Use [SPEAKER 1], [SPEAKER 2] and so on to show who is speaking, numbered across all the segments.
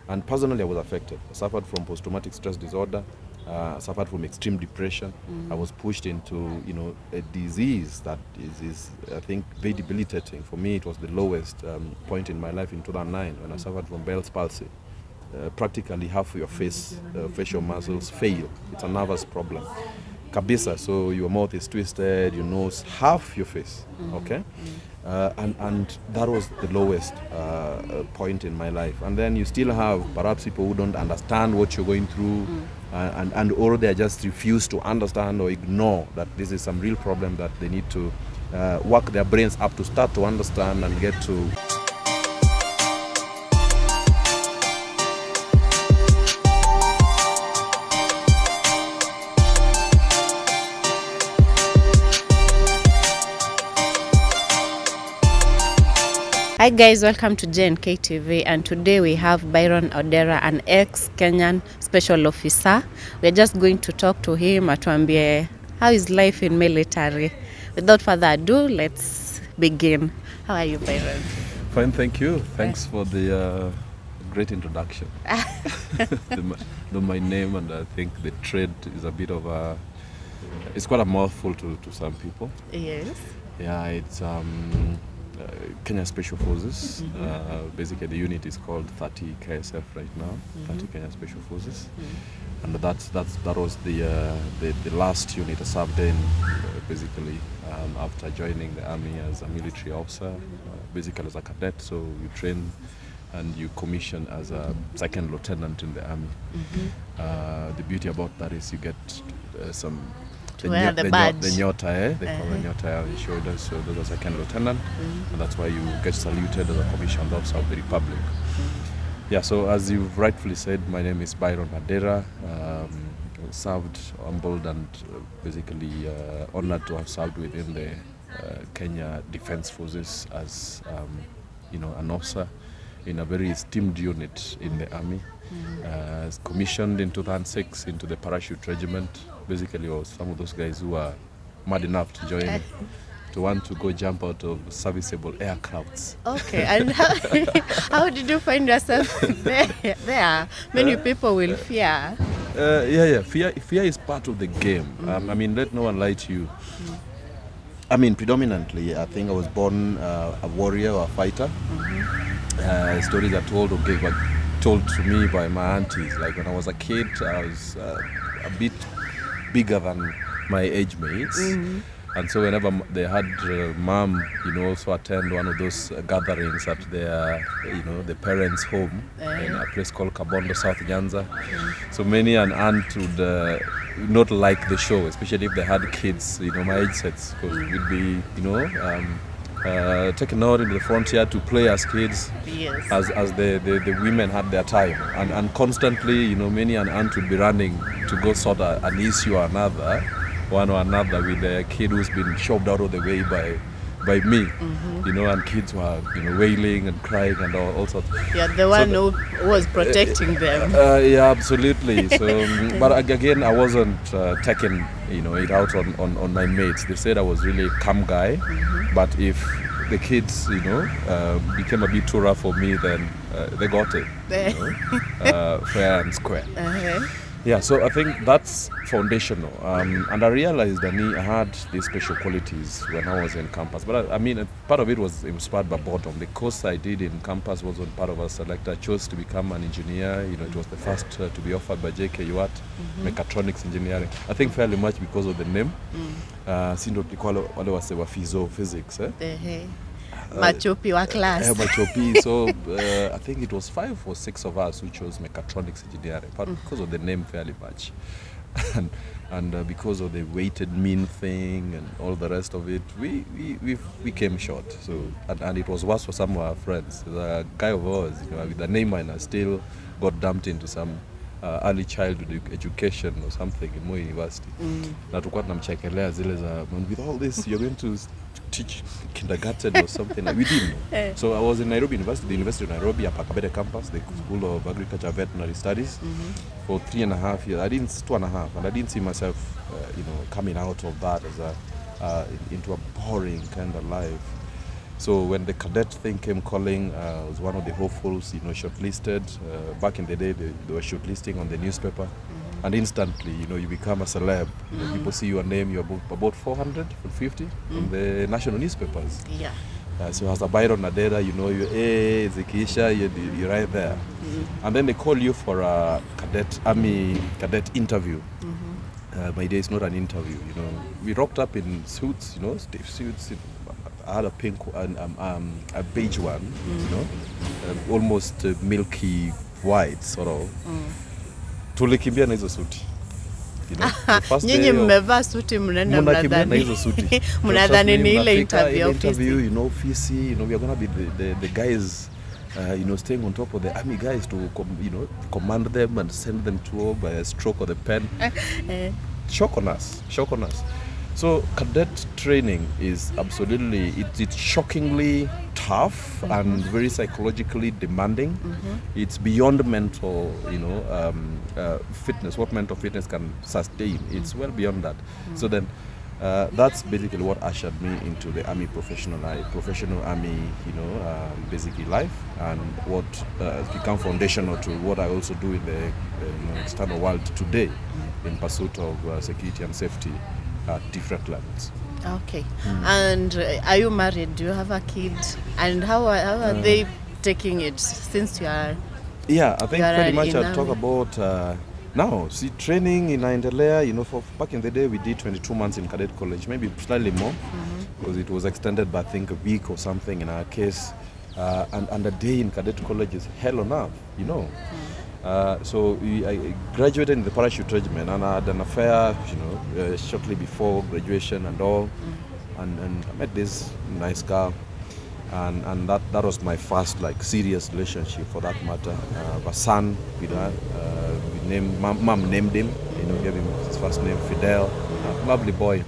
[SPEAKER 1] And personally, I was affected. I suffered from post-traumatic stress disorder. Suffered from extreme depression. I was pushed into, a disease that is I think, very debilitating. For me, it was the lowest point in my life in 2009 when I suffered from Bell's palsy. Practically half your face, facial muscles fail. It's a nervous problem. Kabisa, so your mouth is twisted, your nose, half your face, okay? And that was the lowest point in my life. And then you still have perhaps people who don't understand what you're going through, or they just refuse to understand or ignore that this is some real problem that they need to work their brains up to start to understand and get to.
[SPEAKER 2] Hi guys, welcome to J.N.K TV, and today we have Byron Adera, an ex-Kenyan special officer. We're just going to talk to him, atuambie how is life in military. Without further ado, let's begin. How are you, Byron?
[SPEAKER 1] Fine, thank you. Thanks for the great introduction. My name, and I think the trade is a bit of it's quite a mouthful to some people.
[SPEAKER 2] Yes.
[SPEAKER 1] Yeah, it's Kenya Special Forces. Basically, the unit is called 30 KSF right now. 30 Kenya Special Forces, and that was the last unit I served in. Basically, after joining the army as a military officer, basically as a cadet. So you train and you commission as a second lieutenant in the army. The beauty about that is you get some.
[SPEAKER 2] The badge.
[SPEAKER 1] The nyota, they call the nyota on your shoulders, so there's a second lieutenant, and that's why you get saluted as a commissioned officer of the Republic. Yeah, so as you've rightfully said, my name is Byron Adera. Served, humbled, and basically honored to have served within the Kenya Defense Forces as an officer in a very esteemed unit in the army. Commissioned in 2006 into the parachute regiment. Basically, I was some of those guys who are mad enough to join, to want to go jump out of serviceable aircrafts.
[SPEAKER 2] Okay, and how did you find yourself there? Many people will fear.
[SPEAKER 1] Yeah. Fear is part of the game. I mean, let no one lie to you. I mean, predominantly, I think I was born a warrior or a fighter. Stories are told to me by my aunties. Like when I was a kid, I was a bit bigger than my age mates, and so whenever they had mom, also attend one of those gatherings at their, the parents' home in a place called Kabondo, South Nyanza. So many an aunt would not like the show, especially if they had kids, my age sets, because we'd be, taken out into the frontier to play as kids,
[SPEAKER 2] yes,
[SPEAKER 1] as the women had their time, and constantly, many an aunt would be running to go sort an issue or another, one or another, with a kid who's been shoved out of the way by me, and kids were wailing and crying and all sorts.
[SPEAKER 2] Yeah, the one who was protecting them.
[SPEAKER 1] Yeah, absolutely. So, but again, I wasn't taking it out on my mates. They said I was really a calm guy, but if the kids became a bit too rough for me, then they got it, fair and square. Yeah, so I think that's foundational. And I realized that I had these special qualities when I was in campus. But I mean, part of it was inspired by boredom. The course I did in campus wasn't part of a select. I chose to become an engineer. It was the first to be offered by J.K. Mechatronics Engineering. I think fairly much because of the name. Sindo wale wase wa physics.
[SPEAKER 2] Machopi wa class.
[SPEAKER 1] Machopi. So I think it was 5 or 6 of us who chose mechatronics engineering, but because of the name fairly much, and because of the weighted mean thing and all the rest of it, we came short. So and it was worse for some of our friends. The guy of ours, with the name minor, still got dumped into some early childhood education or something in Moi University. Na tulikuwa tunamchekelea zile za, with all this you're going to teach kindergarten or something. Like, we didn't know. So I was in Nairobi University, the University of Nairobi, at Pakabete campus, the School of Agriculture and Veterinary Studies, for 3.5 years. 2.5, and I didn't see myself, coming out of that as into a boring kind of life. So when the cadet thing came calling, I was one of the hopefuls, shortlisted. Back in the day, they were shortlisting on the newspaper. And instantly, you become a celeb. People see your name, you're about 400, 450 in the national newspapers.
[SPEAKER 2] Yeah.
[SPEAKER 1] So as a Byron Adera, you're right there. And then they call you for a army cadet interview. My day is not an interview, We rocked up in suits, stiff suits. I had a pink and a beige one, almost milky white sort of. Tulikimbia na hizo suti.
[SPEAKER 2] Nyinyi mmevaa suti mnaenda mnadhani mnadhani ni ile interview,
[SPEAKER 1] office, we are going to be the guys staying on top of the army guys to command them and send them to war by a stroke of the pen. Shock on us. So cadet training is absolutely, it's shockingly tough and very psychologically demanding. It's beyond mental, fitness, what mental fitness can sustain. It's well beyond that. So then that's basically what ushered me into the army professional army, basically life, and what has become foundational to what I also do in the external world today in pursuit of security and safety at different levels.
[SPEAKER 2] Okay. And are you married? Do you have a kid? And how are they taking it since you are?
[SPEAKER 1] Yeah, I think pretty much I'll talk about now. See, training in inaendelea, for back in the day we did 22 months in cadet college, maybe slightly more, because it was extended by I think a week or something in our case. And a day in cadet college is hell on earth, So I graduated in the parachute regiment, and I had an affair, shortly before graduation and all, and I met this nice girl, and that was my first serious relationship for that matter. A son with her, mom named him, gave him his first name, Fidel, lovely boy.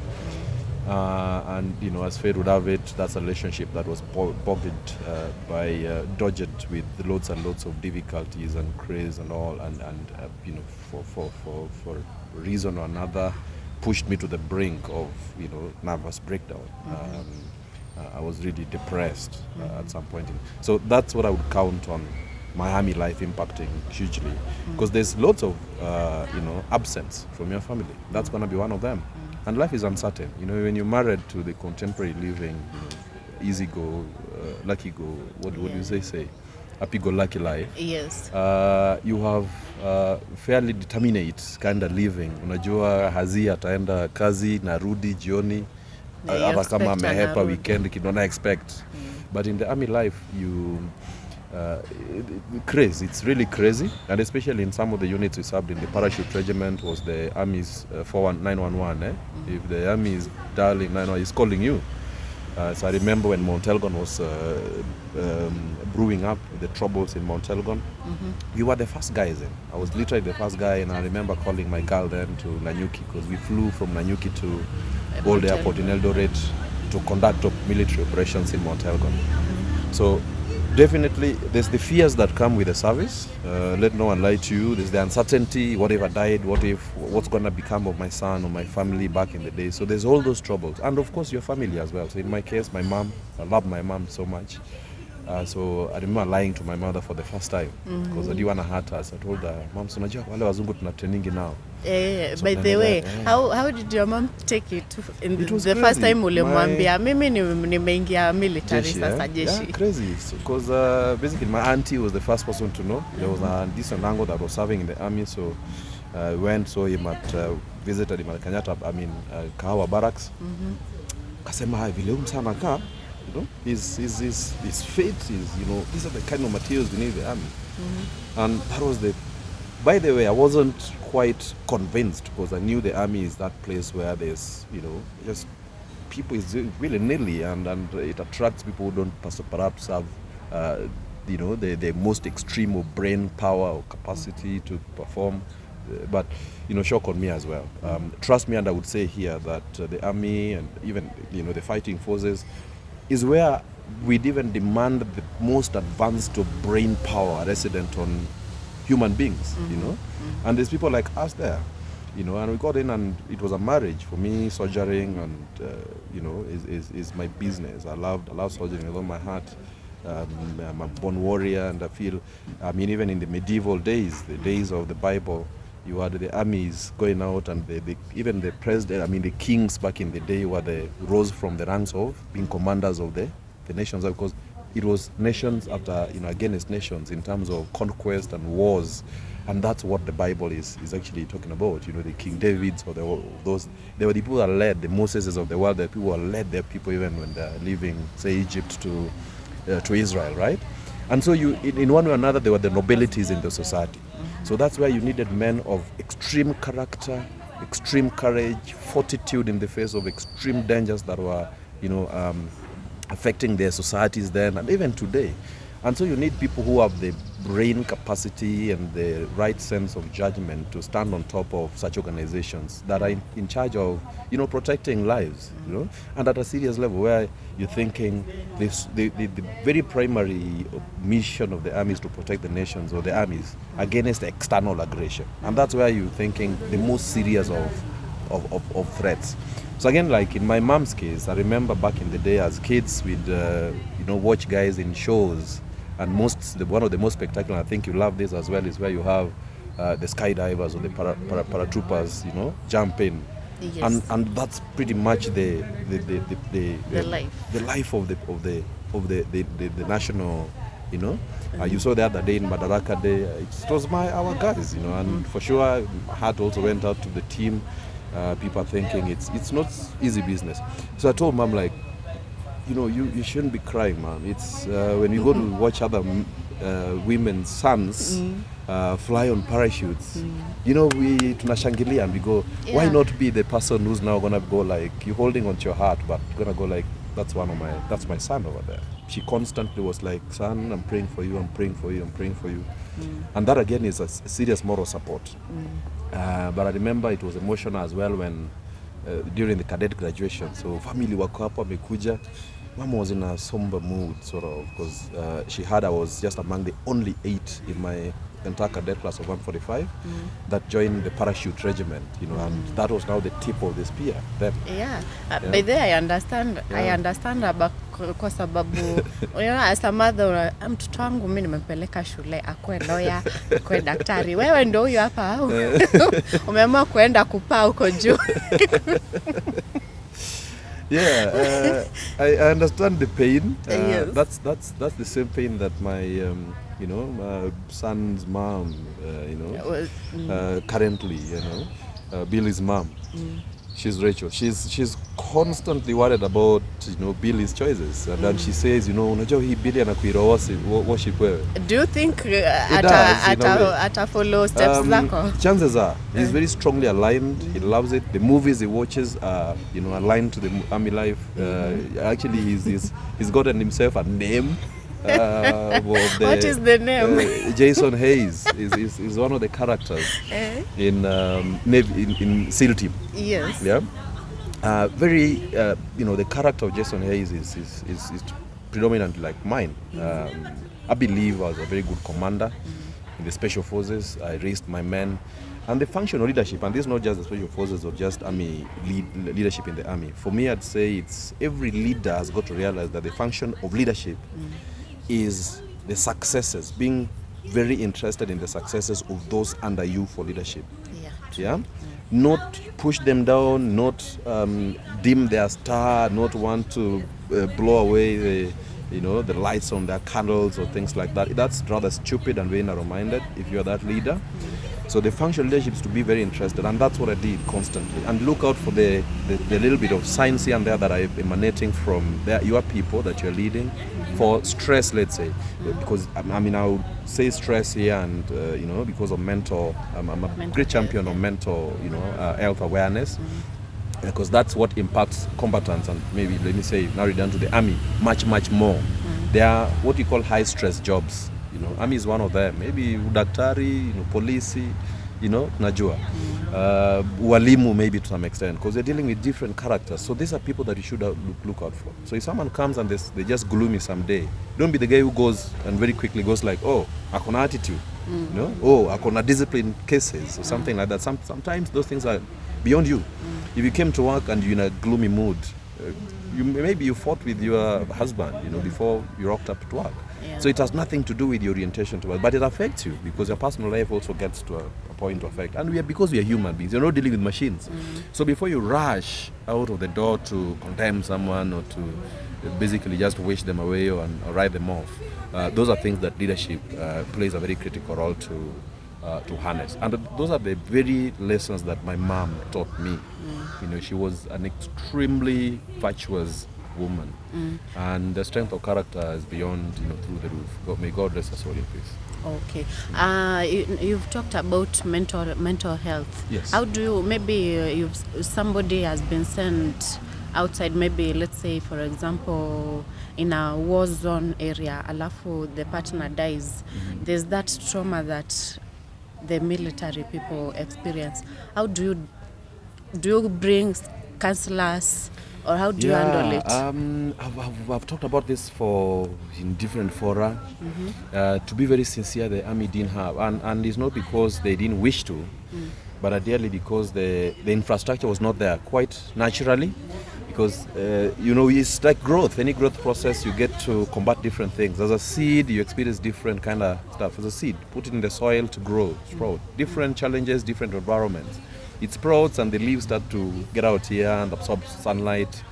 [SPEAKER 1] And as fate would have it, that's a relationship that was dodged with loads and loads of difficulties and craze and all, and for a reason or another, pushed me to the brink of nervous breakdown. I was really depressed at some point. So that's what I would count on my army life impacting hugely, because there's lots of absence from your family. That's going to be one of them. And life is uncertain. When you're married to the contemporary living, easy go, lucky go, what do you say? Happy go lucky life.
[SPEAKER 2] Yes.
[SPEAKER 1] You have fairly determinate kind of living. Unajua hazi ataenda kazi narudi jioni, hata kama amehepa weekend kidona expect. But in the army life, crazy. It's really crazy, and especially in some of the units we served in. The parachute regiment was the army's 911. If the army is dialing 911, it's calling you. So I remember when Mount Elgon was brewing up, the troubles in Mount Elgon. We were the first guys in. I was literally the first guy, and I remember calling my girl then to Nanyuki, because we flew from Nanyuki to Old Airport in Eldoret to conduct military operations in Mount Elgon. So definitely, there's the fears that come with the service. Let no one lie to you. There's the uncertainty. What if I died? What's going to become of my son or my family back in the day? So there's all those troubles. And of course, your family as well. So in my case, my mom, I love my mom so much. So I remember lying to my mother for the first time, because I didn't want to hurt her. So I told her, Mom, so unajua wale wazungu tuna training now. So
[SPEAKER 2] by the way, how did your mom take it? It was the crazy. First time ulimwambia mimi nimeingia military sasa jeshi.
[SPEAKER 1] Yeah, crazy. Because basically my auntie was the first person to know. There was a decent uncle that was serving in the army, so went, saw him visited him at Kenyatta, Kahawa barracks. Kasema vile msana ka, his faith is, these are the kind of materials we need in the army. And that was by the way, I wasn't quite convinced, because I knew the army is that place where there's, just people is really nearly, and it attracts people who don't perhaps have, the most extreme of brain power or capacity to perform. But, shock on me as well. Trust me, and I would say here that the army and even, the fighting forces is where we'd even demand the most advanced of brain power resident on human beings, and there's people like us there. and we got in, and it was a marriage for me. Soldiering and is my business. I love soldiering with all my heart. I'm a born warrior, and I feel, even in the medieval days, the days of the Bible, you had the armies going out, and even the president, the kings back in the day rose from the ranks of being commanders of the nations, because it was nations after, against nations in terms of conquest and wars. And that's what the Bible is actually talking about. The King Davids, or they were the people that led the Moseses of the world. The people who led their people even when they're leaving, say, Egypt to Israel, right? And so in one way or another, there were the nobilities in the society. So that's where you needed men of extreme character, extreme courage, fortitude in the face of extreme dangers that were, affecting their societies then and even today. And so you need people who have the brain capacity and the right sense of judgment to stand on top of such organizations that are in charge of, protecting lives, and at a serious level where you're thinking the very primary mission of the army is to protect the nations or the armies against external aggression. And that's where you're thinking the most serious of threats. So again, like in my mom's case, I remember back in the day as kids, we'd watch guys in shows, and one of the most spectacular, I think you love this as well, is where you have the skydivers or the paratroopers, jump in. Yes. And that's pretty much the life of the national, you saw the other day in Madaraka Day, it was our guys, and for sure my heart also went out to the team. People are thinking it's not easy business. So I told Mom, like, you shouldn't be crying, Mom. It's when you go to watch other women's sons fly on parachutes, we tunashangilia and we go, why not be the person who's now gonna go, like, you holding onto your heart, but gonna go like, that's my son over there. She constantly was like, son, I'm praying for you, I'm praying for you, I'm praying for you. And that again is a serious moral support. But I remember it was emotional as well when during the cadet graduation. So family wako hapo wamekuja. Mama was in a somber mood, sort of, because I was just among the only 8 in my entire cadet class of 145 that joined the parachute regiment, and that was now the tip of the spear then.
[SPEAKER 2] By the way, I understand about kwa sababu as a mother, mtoto wangu mimi nimempeleka shule akwe lawyer, akwe daktari. Wewe ndio huyu hapa au umeamua kwenda kupaa huko juu.
[SPEAKER 1] I understand the pain.
[SPEAKER 2] Yes.
[SPEAKER 1] That's the same pain that my my son's mom, currently, Billy's mom. She's Rachel. She's constantly worried about Billy's choices, and then she says, unajua hii Billy anakuira worship wewe.
[SPEAKER 2] Do you think ata follow steps zako?
[SPEAKER 1] Chances are he's very strongly aligned. He loves it. The movies he watches are aligned to the army life. Actually, he's gotten himself a name.
[SPEAKER 2] What is the name?
[SPEAKER 1] Jason Hayes is one of the characters in Navy, in SEAL team.
[SPEAKER 2] Yes.
[SPEAKER 1] Yeah. Very, the character of Jason Hayes is predominantly like mine. I believe I was a very good commander in the special forces. I raised my men. And the function of leadership, and this is not just the special forces or just army leadership in the army. For me, I'd say it's every leader has got to realize that the function of leadership is the successes, being very interested in the successes of those under you for leadership. Yeah? Not push them down, not dim their star, not want to blow away the lights on their candles or things like that. That's rather stupid and very narrow-minded if you're that leader. So the function of leadership is to be very interested, and that's what I did constantly. And look out for the little bit of signs here and there that are emanating from your people that you're leading. For stress, let's say, because I would say stress here, and because of mental, I'm a great champion of mental, health awareness, because that's what impacts combatants, and maybe let me say narrow it down to the army much more. They are what you call high stress jobs. Army is one of them. Maybe udaktari, polisi, najua. Walimu maybe to some extent, because they're dealing with different characters. So these are people that you should look out for. So if someone comes and they just gloomy someday, don't be the guy who goes and very quickly goes like, oh, akona attitude. You know, oh, akona discipline cases or something like that. Sometimes those things are beyond you. If you came to work and you're in a gloomy mood, maybe you fought with your husband, you know, before you rocked up to work.
[SPEAKER 2] Yeah.
[SPEAKER 1] So it has nothing to do with your orientation to work, but it affects you because your personal life also gets to a point to affect. And because we are human beings, you're not dealing with machines. So before you rush out of the door to condemn someone or to basically just wish them away or write them off, those are things that leadership plays a very critical role to harness. And those are the very lessons that my mom taught me. You know, she was an extremely virtuous woman, and the strength of character is beyond, you know, through the roof. May God rest her soul in peace.
[SPEAKER 2] Okay. You've talked about mental health.
[SPEAKER 1] Yes.
[SPEAKER 2] How do you, maybe somebody has been sent outside, maybe let's say for example in a war zone area, alafu the partner dies. There's that trauma that the military people experience. How do you bring counselors, or how do you handle it?
[SPEAKER 1] I've talked about this in different fora. To be very sincere, the army didn't have, and it's not because they didn't wish to, but ideally because the infrastructure was not there quite naturally. Because you know, it's like growth. Any growth process, you get to combat different things. As a seed, you experience different kind of stuff. As a seed, put it in the soil to grow, sprout. Different challenges, different environments. It sprouts and the leaves start to get out here and absorb sunlight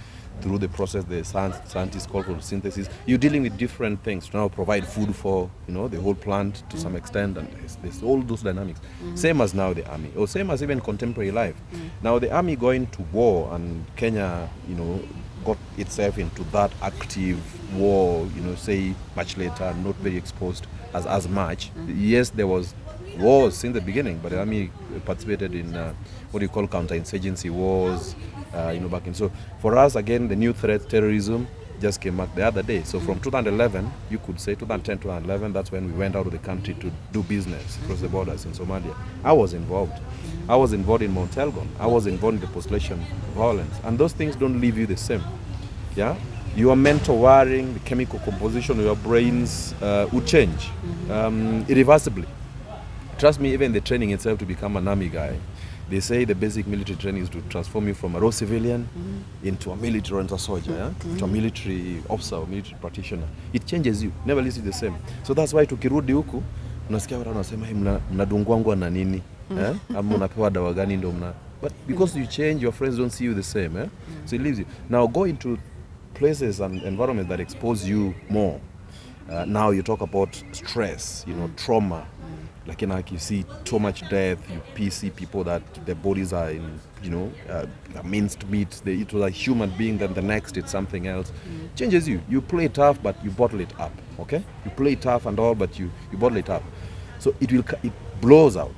[SPEAKER 1] through the process the scientists call photosynthesis. You're dealing with different things to now provide food for, you know, the whole plant to some extent, and there's all those dynamics. Same as now the army, or same as even contemporary life. Now the army going to war, and Kenya, you know, got itself into that active war, you know, say much later, not very exposed as much. Yes, there was wars since the beginning, but the army participated in what you call counterinsurgency wars, you know, back in. So for us, again, the new threat, terrorism, just came out the other day. So from 2011, you could say 2010, 2011, that's when we went out of the country to do business across the borders in Somalia. I was involved. I was involved in Mount Elgon. I was involved in the post-election violence. And those things don't leave you the same. Yeah? Your mental wiring, the chemical composition of your brains would change irreversibly. Trust me, even the training itself to become an army guy, they say the basic military training is to transform you from a raw civilian into a military or into a soldier, to a military officer or military practitioner. It changes you, never leaves you the same. So that's why tukirudi huku, unasikia watu wanasema mnadungwangwa na nini? Ama unapewa dawa gani ndio mna. But because you change, your friends don't see you the same. So it leaves you. Now go into places and environments that expose you more. Now you talk about stress, you know, trauma. Like you see too much death, you see people that their bodies are in, you know, minced meat. They eat like human being, then the next it's something else. Changes you. You play tough, but you bottle it up. Okay? You play tough and all, but you bottle it up. So it blows out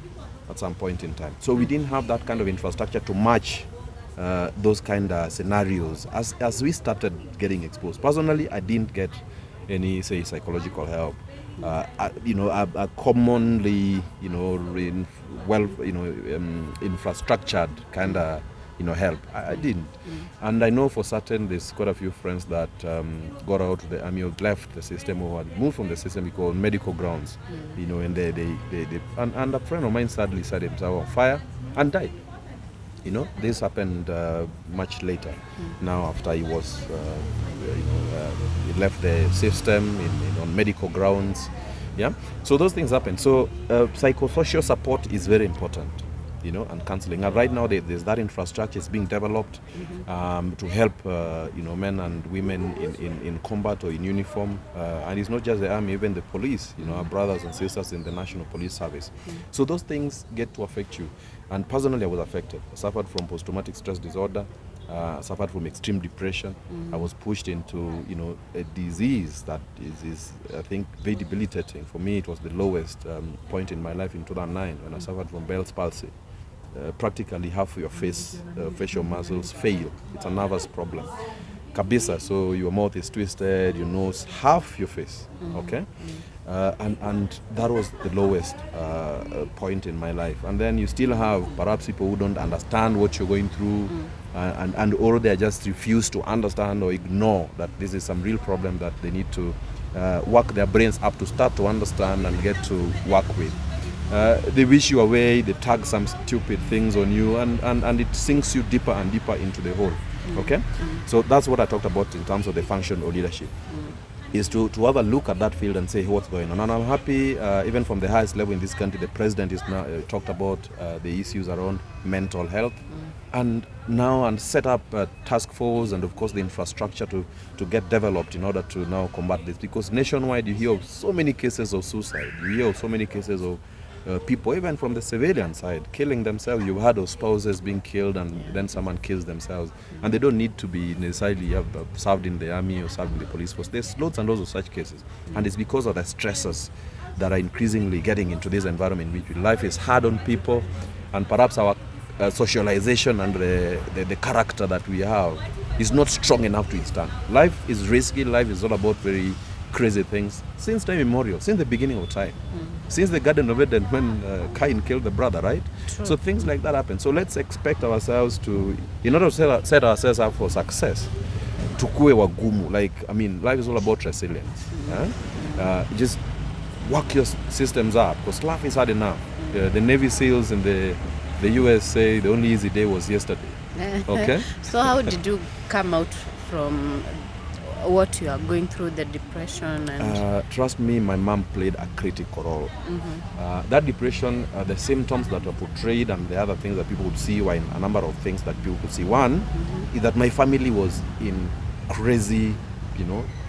[SPEAKER 1] at some point in time. So we didn't have that kind of infrastructure to match those kind of scenarios as we started getting exposed. Personally, I didn't get any, say, psychological help. You know, a commonly, you know, infrastructured kind of, you know, help. I didn't. And I know for certain there's quite a few friends that got out of the army or left the system or had moved from the system because medical grounds, you know, and and a friend of mine sadly set himself on fire and died. You know, this happened much later. Now after he was, he left the system on medical grounds. Yeah, so those things happen. So psychosocial support is very important, you know, and counseling. And right now there's that infrastructure is being developed to help, you know, men and women in combat or in uniform. And it's not just the army, even the police, you know, our brothers and sisters in the National Police Service. So those things get to affect you. And personally, I was affected. I suffered from post-traumatic stress disorder. Suffered from extreme depression. I was pushed into, you know, a disease that is I think very debilitating. For me, it was the lowest point in my life in 2009 when I suffered from Bell's palsy. Practically half of your face, facial muscles fail. It's a nervous problem. Kabisa, so your mouth is twisted, your nose, half your face, okay? And that was the lowest point in my life. And then you still have perhaps people who don't understand what you're going through, or they just refuse to understand or ignore that this is some real problem that they need to work their brains up to start to understand and get to work with. They wish you away, they tag some stupid things on you, and it sinks you deeper and deeper into the hole. Okay? So that's what I talked about in terms of the function of leadership. Is to have a look at that field and say, hey, what's going on? And I'm happy, even from the highest level in this country, the president is now talked about the issues around mental health, and now and set up a task force and of course the infrastructure to get developed in order to now combat this. Because nationwide you hear of so many cases of suicide, you hear of so many cases of people, even from the civilian side, killing themselves. You've heard of spouses being killed and then someone kills themselves. And they don't need to be necessarily served in the army or served in the police force. There's loads and loads of such cases. And it's because of the stresses that are increasingly getting into this environment in which life is hard on people, and perhaps our socialization and the character that we have is not strong enough to withstand. Life is risky. Life is all about very crazy things since time immemorial, since the beginning of time, since the Garden of Eden when Cain killed the brother, right? True. So things like that happen. So let's expect ourselves to, in order to set ourselves up for success, tukue wagumu. Like, I mean, life is all about resilience. Just work your systems up, because life is hard enough. The Navy SEALs in the US say the only easy day was yesterday. Okay?
[SPEAKER 2] So how did you come out from what you are going through, the depression? And
[SPEAKER 1] trust me, my mom played a critical role. That depression, the symptoms that were portrayed and the other things that people would see were in a number of things that people could see. One is that my family was in crazy,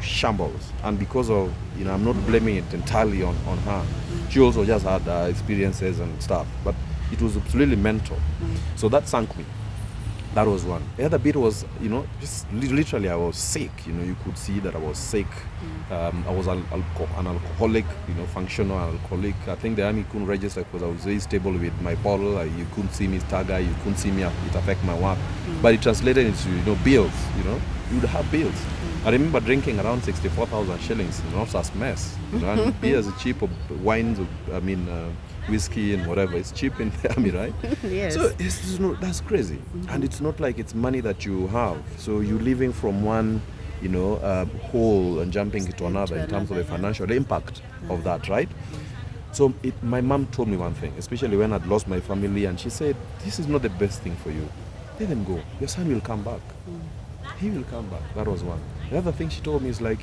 [SPEAKER 1] shambles, and because of, I'm not blaming it entirely on her. She also just had experiences and stuff, but it was absolutely mental. So that sank me. That was one. The other bit was, just literally I was sick. You could see that I was sick. I was an alcoholic, functional alcoholic. I think the army couldn't register because I was very stable with my bottle. You couldn't see me stagger. You couldn't see me. It affect my work. But it translated into, bills. You would have bills. I remember drinking around 64,000 shillings in Officer's Mess. And beer is cheap, wines, whiskey and whatever. It's cheap in the army, right?
[SPEAKER 2] Yes.
[SPEAKER 1] So that's crazy. And it's not like it's money that you have. So you're living from one, hole and jumping into another in terms of the financial impact of that, right? So my mom told me one thing, especially when I'd lost my family, and she said, this is not the best thing for you. Let them go. Your son will come back. He will come back. That was one. The other thing she told me is like,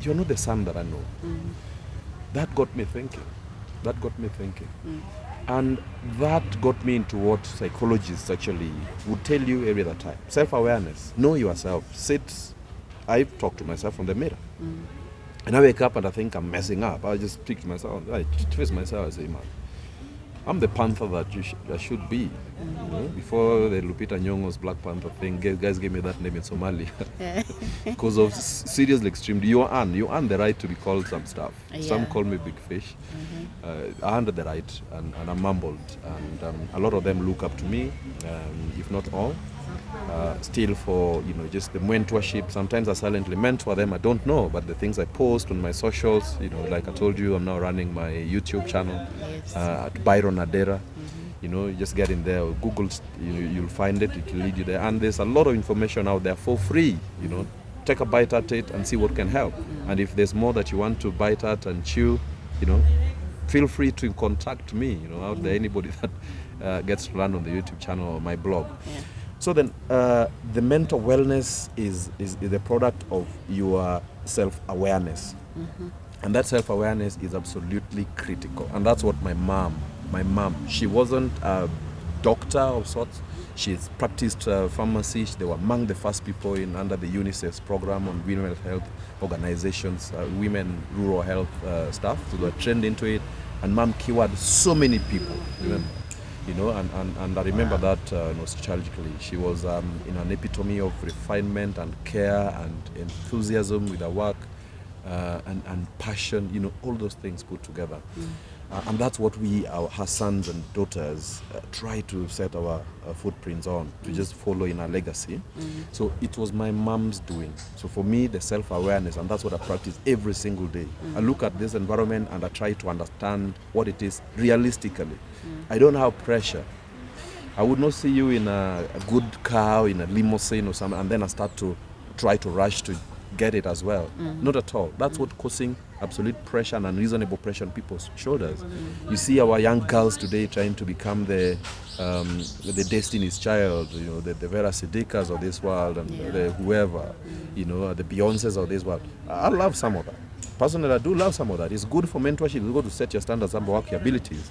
[SPEAKER 1] you're not the son that I know. That got me thinking. And that got me into what psychologists actually would tell you every other time. Self-awareness. Know yourself. I talk to myself from the mirror. And I wake up and I think I'm messing up. I just speak to myself. I twist myself and say, man, I'm the Panther that I should be. Before the Lupita Nyong'o's Black Panther thing, guys gave me that name in Somalia. Because of seriously extreme. You earn the right to be called some stuff. Some call me Big Fish. I earned the right, and I mumbled. And a lot of them look up to me, if not all. Still for, just the mentorship. Sometimes I silently mentor them. I don't know, but the things I post on my socials, like I told you, I'm now running my YouTube channel at Byron Adera. You just get in there, or Google, you'll find it, it will lead you there. And there's a lot of information out there for free. Take a bite at it and see what can help. And if there's more that you want to bite at and chew, feel free to contact me. Out there, anybody that gets to learn on the YouTube channel or my blog. So then, the mental wellness is the product of your self-awareness. And that self-awareness is absolutely critical. And that's what my mom, she wasn't a doctor of sorts. She's practiced pharmacy. They were among the first people under the UNICEF's program on women's health organizations, women rural health stuff. So they were trained into it. And mom cured so many people, remember? And I remember that nostalgically. She was in an epitome of refinement and care and enthusiasm with her work, and passion, all those things put together. And that's what her sons and daughters, try to set our footprints on, to just follow in her legacy. So it was my mom's doing. So for me, the self-awareness, and that's what I practice every single day. I look at this environment and I try to understand what it is realistically. I don't have pressure. I would not see you in a good car, in a limousine or something, and then I start to try to rush to get it as well. Not at all. That's what causing absolute pressure and unreasonable pressure on people's shoulders. You see our young girls today trying to become the Destiny's Child, the Vera Siddiqas of this world, and the whoever, the Beyoncés of this world. I love some of that. Personally, I do love some of that. It's good for mentorship. It's good to set your standards and work your abilities.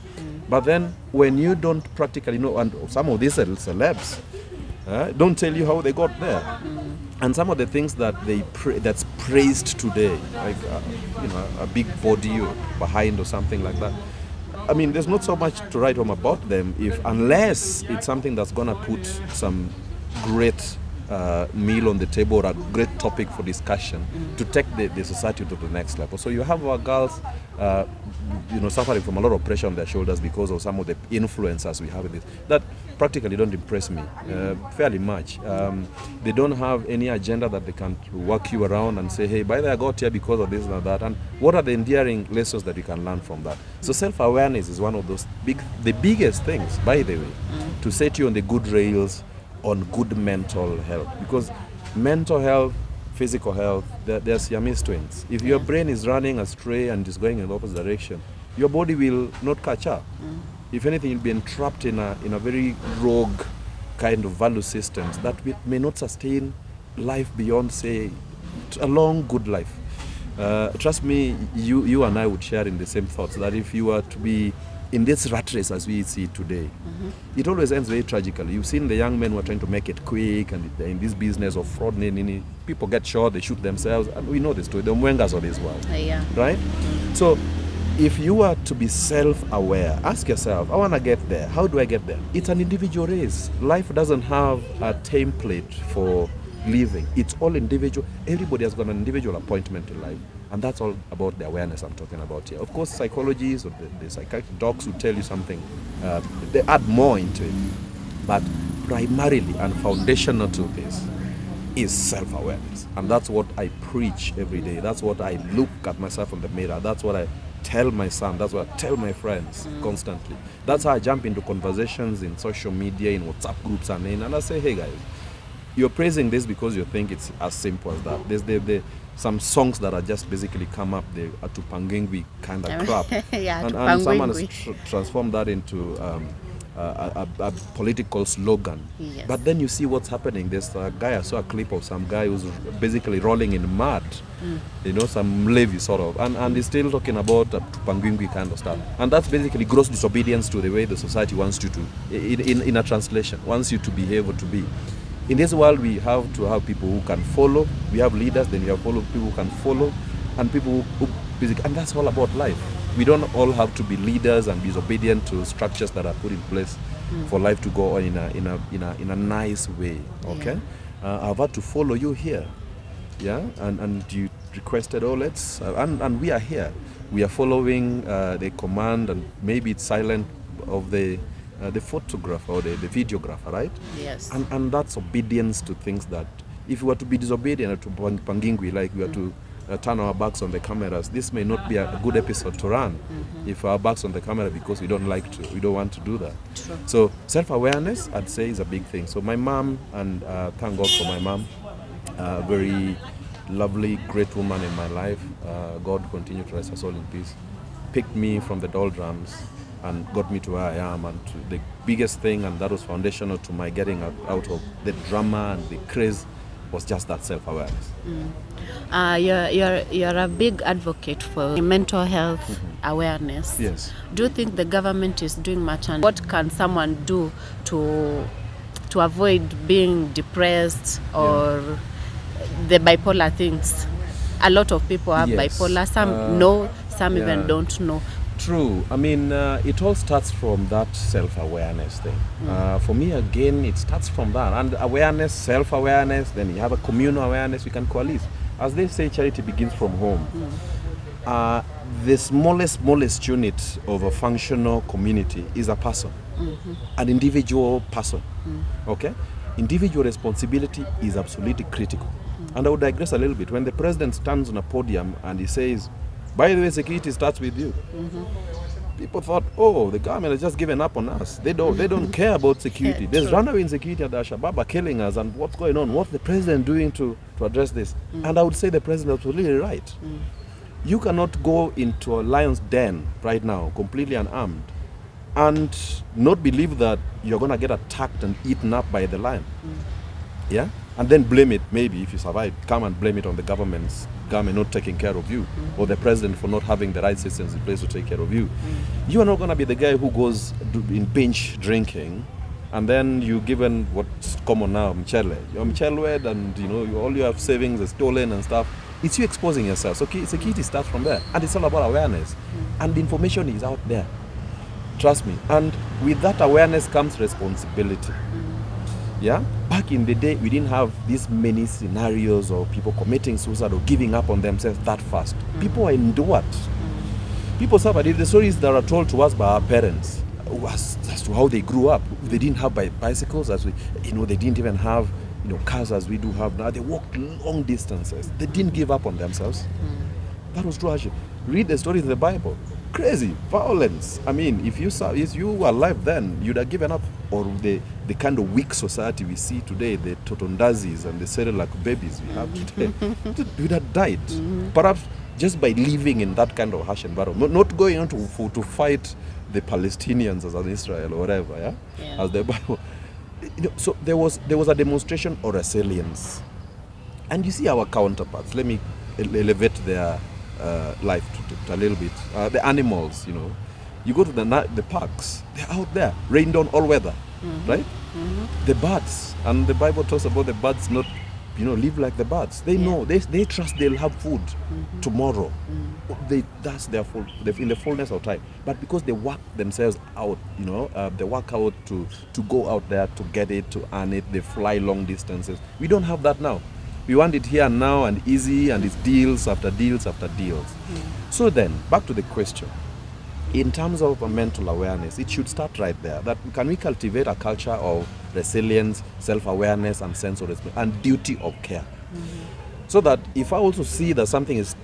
[SPEAKER 1] But then when you don't practically know, and some of these celebs don't tell you how they got there. And some of the things that that's praised today, like a big body behind or something like that. I mean, there's not so much to write home about them unless it's something that's gonna put some great meal on the table or a great topic for discussion to take the society to the next level. So you have our girls suffering from a lot of pressure on their shoulders because of some of the influencers we have in this that practically don't impress me fairly much. They don't have any agenda that they can work you around and say, hey, by the way, I got here because of this and that, and what are the endearing lessons that we can learn from that? So self-awareness is one of those the biggest things, by the way, to set you on the good rails on good mental health, because mental health, physical health, they're Siamese twins. If your brain is running astray and is going in the opposite direction, your body will not catch up. If anything, you'll be entrapped in a very rogue kind of value systems that may not sustain life beyond, say, a long, good life. Trust me, you and I would share in the same thoughts that if you were to be in this rat race as we see today, it always ends very tragically. You've seen the young men who are trying to make it quick, and in this business of fraud, people get shot, they shoot themselves, and we know the story, the Mwengas of this world, right? So if you are to be self-aware, ask yourself, I want to get there. How do I get there? It's an individual race. Life doesn't have a template for living. It's all individual. Everybody has got an individual appointment in life. And that's all about the awareness I'm talking about here. Of course, psychologists or the psychiatric docs will tell you something. They add more into it. But primarily and foundational to this is self-awareness. And that's what I preach every day. That's what I look at myself in the mirror. That's what I tell my son. That's what I tell my friends constantly. That's how I jump into conversations in social media, in WhatsApp groups and I say, hey guys, you're praising this because you think it's as simple as that. There's some songs that are just basically come up, the Atupangingwi kind of crap. And someone has transformed that into a political slogan.
[SPEAKER 2] Yes.
[SPEAKER 1] But then you see what's happening. There's a guy, I saw a clip of some guy who's basically rolling in mud, some levy sort of, and he's still talking about Atupangingwi kind of stuff. And that's basically gross disobedience to the way the society wants you to, in a translation, wants you to behave or to be. In this world, we have to have people who can follow. We have leaders, then we have people who can follow, and people who basically, and that's all about life. We don't all have to be leaders and be disobedient to structures that are put in place for life to go on in a nice way. Okay, I've had to follow you here, and you requested, and we are here. We are following the command, and maybe it's silent of the photographer or the videographer, right?
[SPEAKER 2] Yes.
[SPEAKER 1] And that's obedience to things that, if we were to be disobedient to Pangingwi, like we are to turn our backs on the cameras, this may not be a good episode to run if our backs on the camera because we don't want to do that.
[SPEAKER 2] True.
[SPEAKER 1] So self-awareness, I'd say, is a big thing. So my mom, and thank God for my mom, very lovely, great woman in my life. God continue to rest her soul in peace. Picked me from the doldrums and got me to where I am, and to the biggest thing, and that was foundational to my getting out of the drama and the craze, was just that self-awareness.
[SPEAKER 2] You're a big advocate for mental health awareness.
[SPEAKER 1] Yes.
[SPEAKER 2] Do you think the government is doing much, and what can someone do to avoid being depressed or the bipolar things? A lot of people have bipolar. Some know, some even don't know.
[SPEAKER 1] True. I mean, it all starts from that self-awareness thing. For me, again, it starts from that. And awareness, self-awareness, then you have a communal awareness, we can coalesce. As they say, charity begins from home. The smallest unit of a functional community is a person, an individual person. Okay? Individual responsibility is absolutely critical. And I would digress a little bit. When the president stands on a podium and he says, by the way, security starts with you. People thought, oh, the government has just given up on us. They don't care about security. There's
[SPEAKER 2] true.
[SPEAKER 1] runaway insecurity and the Al-Shabaab are killing us, and what's going on? What's the president doing to address this? And I would say the president was really right. You cannot go into a lion's den right now, completely unarmed, and not believe that you're going to get attacked and eaten up by the lion. Yeah? And then blame it, maybe if you survive, come and blame it on the government not taking care of you, or the president for not having the right systems in place to take care of you. You are not going to be the guy who goes in binge drinking, and then you given what's common now, mchele. You're mchelwed, and all your savings is stolen and stuff. It's you exposing yourself. So security starts from there, and it's all about awareness. And the information is out there. Trust me. And with that awareness comes responsibility. Yeah? Back in the day, we didn't have these many scenarios of people committing suicide or giving up on themselves that fast. People endured. People suffered. The stories that are told to us by our parents as to how they grew up. They didn't have bicycles, they didn't even have cars as we do have now. They walked long distances. They didn't give up on themselves. That was true. Actually, read the stories in the Bible. Crazy violence. I mean, if you were alive then, you'd have given up. Or the kind of weak society we see today, the totondazis and the Cerelac babies we have today, you'd have died. Perhaps just by living in that kind of harsh environment, not going on to fight the Palestinians as an Israel or whatever, yeah? As the Bible. So there was a demonstration of resilience. And you see our counterparts. Let me elevate their life to a little bit. The animals, you go to the parks, they're out there, rained on all weather, right? The birds, and the Bible talks about the birds not, live like the birds. They know, they trust they'll have food tomorrow. That's their in the fullness of time. But because they work themselves out, they work out to go out there to get it, to earn it, they fly long distances. We don't have that now. We want it here and now and easy, and it's deals after deals after deals. So then, back to the question. In terms of mental awareness, it should start right there. That can we cultivate a culture of resilience, self-awareness, and sense of responsibility, and duty of care. So that if I also see that something is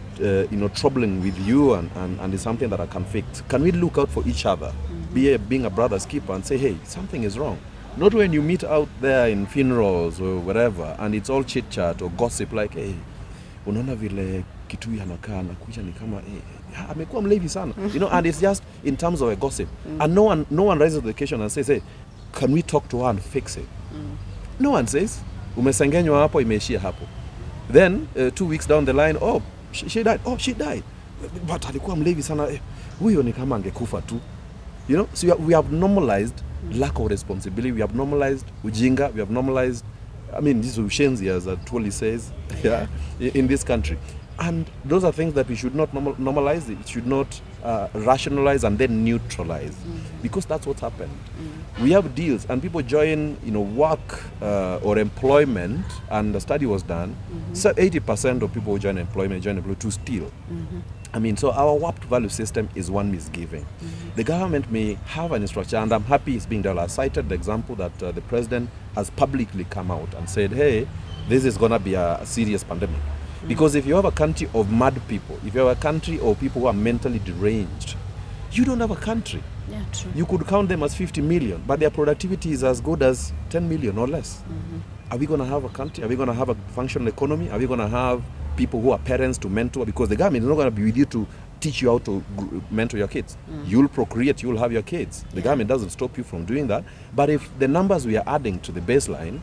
[SPEAKER 1] troubling with you and is something that I can fix, can we look out for each other? Being a brother's keeper and say, hey, something is wrong. Not when you meet out there in funerals or wherever and it's all chit chat or gossip like, hey, unaona vile kitu anakaa anakuja ni kama amekuwa mlevi sana. And it's just in terms of a gossip. And no one raises the occasion and says, hey, can we talk to her and fix it? No one says, umesengenywa hapo, imeishia hapo. Then 2 weeks down the line, oh, she died. Oh, she died. But alikuwa mlevi sana. Huyo ni kama angekufa tu. So we have normalized lack of responsibility. We have normalized ujinga. We have normalized, this ushenzi, as Twoli says, in this country. And those are things that we should not normalize. It should not rationalize and then neutralize, because that's what's happened. We have deals, and people join, work or employment, and the study was done. So 80% of people who join employment to steal. So our warped value system is one misgiving. The government may have an infrastructure, and I'm happy it's being developed. I cited the example that the president has publicly come out and said, hey, this is going to be a serious pandemic. Because if you have a country of mad people, if you have a country of people who are mentally deranged, you don't have a country.
[SPEAKER 2] Yeah, true.
[SPEAKER 1] You could count them as 50 million, but their productivity is as good as 10 million or less. Are we going to have a country? Are we going to have a functional economy? Are we going to have people who are parents to mentor? Because the government is not going to be with you to teach you how to mentor your kids. You'll procreate, you'll have your kids. The government doesn't stop you from doing that. But if the numbers we are adding to the baseline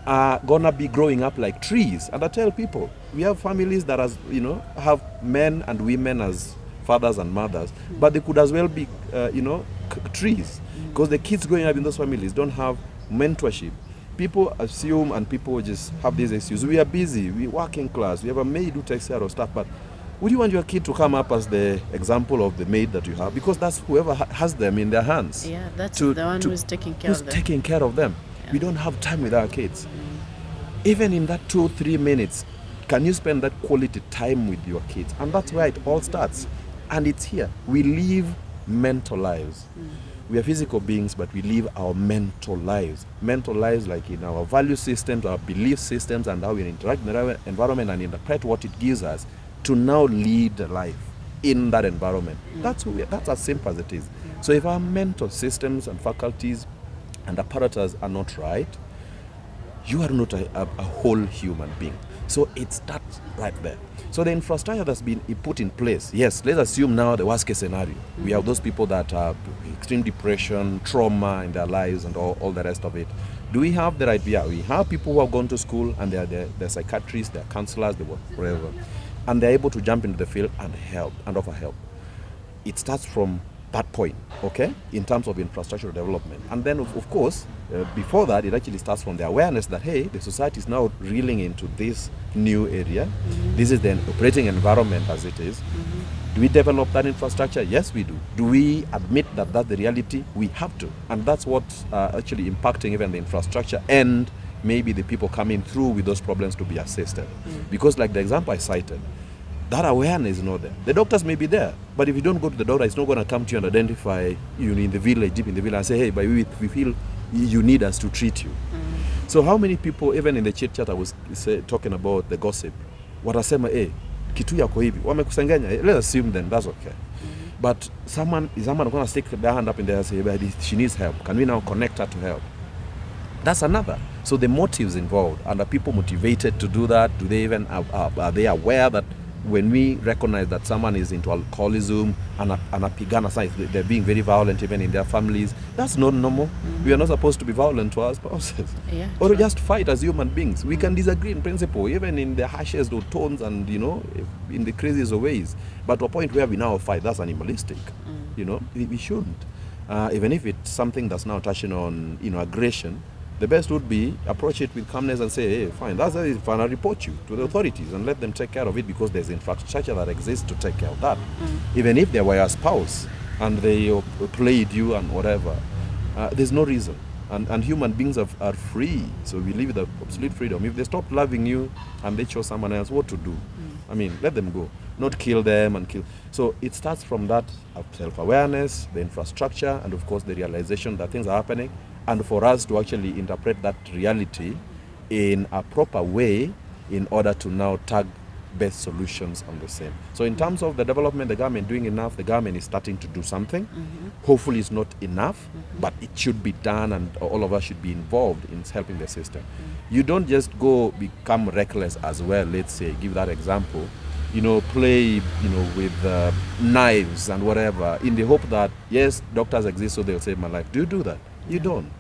[SPEAKER 1] are going to be growing up like trees, and I tell people, we have families that have men and women as fathers and mothers, but they could as well be, trees, because the kids growing up in those families don't have mentorship. People assume, and people just have these issues. We are busy, we working class, we have a maid who takes care of stuff, but would you want your kid to come up as the example of the maid that you have? Because that's whoever has them in their hands.
[SPEAKER 2] Yeah, that's the one who's taking care of them.
[SPEAKER 1] Taking care of them. Yeah. We don't have time with our kids. Even in that 2-3 minutes, can you spend that quality time with your kids? And that's where it all starts. And it's here. We live mental lives. We are physical beings, but we live our mental lives. Mental lives like in our value systems, our belief systems, and how we interact in the environment and interpret what it gives us to now lead a life. in that environment. That's as simple as it is. So if our mental systems and faculties and apparatus are not right, you are not a whole human being. So it starts right there. So the infrastructure that's been put in place, yes, let's assume now the worst case scenario. We have those people that have extreme depression, trauma in their lives and all the rest of it. Do we have the right? Yeah, we have people who have gone to school and they're psychiatrists, they're counselors, they work wherever. And they're able to jump into the field and help and offer help. It starts from that point, okay, in terms of infrastructure development. And then, of course, before that, it actually starts from the awareness that, hey, the society is now reeling into this new area. This is the operating environment as it is. Do we develop that infrastructure? Yes, we do. Do we admit that that's the reality? We have to. And that's what's actually impacting even the infrastructure and maybe the people coming through with those problems to be assisted. Because like the example I cited, that awareness is not there. The doctors may be there, but if you don't go to the doctor, it's not going to come to you and identify you in the village, deep in the village, and say, hey, but we feel you need us to treat you. So how many people, even in the chit chat I was talking about the gossip, watasema, hey, kitu yako hivi, wamekusengenya, let's assume then, that's okay. But someone going to stick their hand up in there and say, but she needs help. Can we now connect her to help? That's another. So the motives involved, and are people motivated to do that? Do they even, are they aware that when we recognize that someone is into alcoholism and anapigana signs, they're being very violent even in their families, that's not normal. We are not supposed to be violent to our spouses.
[SPEAKER 2] Yeah,
[SPEAKER 1] or to just fight as human beings. We can disagree in principle, even in the harshest of tones and, in the craziest of ways. But to a point where we now fight, that's animalistic. We shouldn't. Even if it's something that's now touching on, aggression, the best would be approach it with calmness and say, hey, fine, that's it, fine, I'll report you to the authorities and let them take care of it because there's infrastructure that exists to take care of that. Even if they were your spouse and they played you and whatever, there's no reason. And human beings are free, so we live with absolute freedom. If they stop loving you and they chose someone else, what to do? I mean, let them go, not kill them and kill. So it starts from that self-awareness, the infrastructure, and of course the realization that things are happening. And for us to actually interpret that reality in a proper way in order to now tag best solutions on the same. So in terms of the development, the government doing enough, the government is starting to do something. Hopefully it's not enough, but it should be done and all of us should be involved in helping the system. You don't just go become reckless as well, let's say, give that example, play, with knives and whatever in the hope that, yes, doctors exist so they'll save my life. Do you do that? You don't.